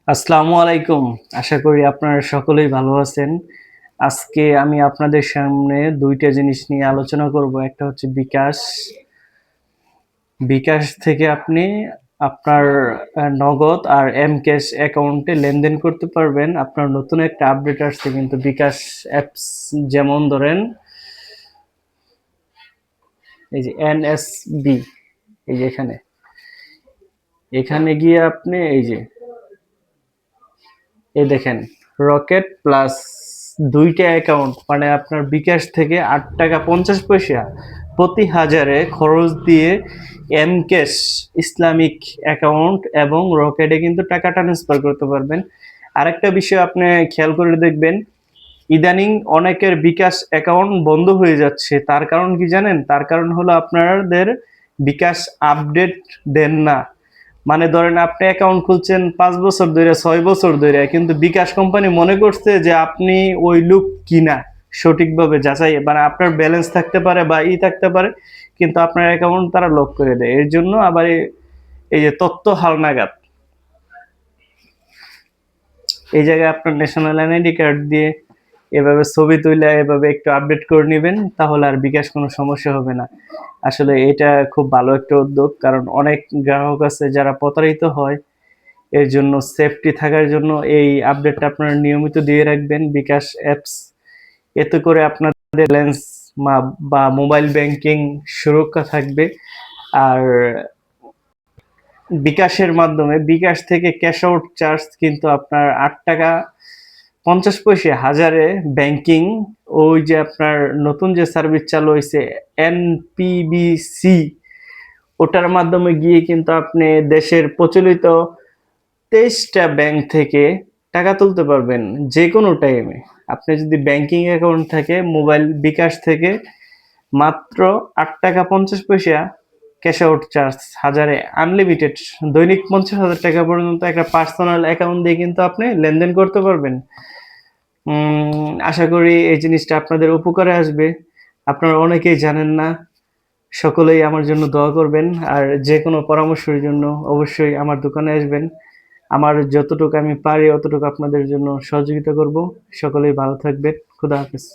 আসসালামু আলাইকুম। আশা করি আপনারা সকলেই ভালো আছেন। আজকে আমি আপনাদের সামনে ২ টা জিনিস নিয়ে আলোচনা করব। একটা হচ্ছে বিকাশ। বিকাশ থেকে আপনি আপনার নগদ আর এমক্যাশ অ্যাকাউন্টে লেনদেন করতে পারবেন। আপনার নতুন একটা আপডেট আসছে কিন্তু বিকাশ অ্যাপস, যেমন ধরেন এই যে এনএসবি, এই যে এখানে গিয়ে আপনি এই দেখেন রকেট প্লাস ২ টা অ্যাকাউন্ট, মানে আপনার বিকাশ থেকে ৮ টাকা ৫০ পয়সা প্রতি হাজারে খরচ দিয়ে এমক্যাশ ইসলামিক অ্যাকাউন্ট এবং রকেটে কিন্তু টাকা ট্রান্সফার করতে পারবেন। আরেকটা বিষয় আপনি খেয়াল করে দেখবেন, ইদানিং অনেকের বিকাশ অ্যাকাউন্ট বন্ধ হয়ে যাচ্ছে। তার কারণ কি জানেন? তার কারণ হলো আপনাদের বিকাশ আপডেট দেন না। মানে ধরেন আপনি অ্যাকাউন্ট খুলছেন ৫ বছর ধরে, ৬ বছর ধরে, কিন্তু বিকাশ কোম্পানি মনে করছে যে আপনি ওই লোক কিনা, সঠিকভাবে যাচাই, মানে আপনার ব্যালেন্স থাকতে পারে বা থাকতে পারে, কিন্তু আপনার অ্যাকাউন্ট তারা লক করে দেয়। এর জন্য আবার এই যে তথ্য হালনাগাদ, এই জায়গায় আপনার ন্যাশনাল এনআইডি কার্ড দিয়ে এভাবে ছবি তুলে এভাবে একটু আপডেট করে নেবেন, তাহলে আর বিকাশ কোনো সমস্যা হবে না। আসলে এটা খুব ভালো একটা উদ্যোগ, কারণ অনেক গ্রাহক আছে যারা প্রতারিত হয়। এর জন্য সেফটি থাকার জন্য এই আপডেটটা আপনারা নিয়মিত দিয়ে রাখবেন বিকাশ অ্যাপস। এতে করে আপনাদের ব্যালেন্স বা মোবাইল ব্যাংকিং সুরক্ষা থাকবে। আর বিকাশের মাধ্যমে বিকাশ থেকে ক্যাশ আউট চার্জ কিন্তু আপনার ৮ টাকা ৫০ পয়সা হাজারে ব্যাংকিং, ওই যে আপনার নতুন যে সার্ভিস চালু হয়েছে এনপিবিসি, ওটার মাধ্যমে গিয়ে কিন্তু আপনি দেশের প্রচলিত ২৩টা ব্যাংক থেকে টাকা তুলতে পারবেন যে কোনো টাইমে। আপনি যদি ব্যাংকিং অ্যাকাউন্ট থাকে মোবাইল বিকাশ থেকে মাত্র ৮ টাকা ৫০ পয়সা ক্যাশ আউট চার্জ হাজারে, আনলিমিটেড দৈনিক ৫০,০০০ টাকা পর্যন্ত একটা পার্সোনাল অ্যাকাউন্ট দিয়ে কিন্তু আপনি লেনদেন করতে পারবেন। আশা করি এই জিনিসটা আপনাদের উপকারে আসবে। আপনারা অনেকেই জানেন না। সকলেই আমার জন্য দোয়া করবেন। আর যে কোনো পরামর্শের জন্য অবশ্যই আমার দোকানে আসবেন। আমার যতটুকু আমি পারি অতটুকু আপনাদের জন্য সহযোগিতা করব। সকলেই ভালো থাকবেন। খোদা হাফেজ।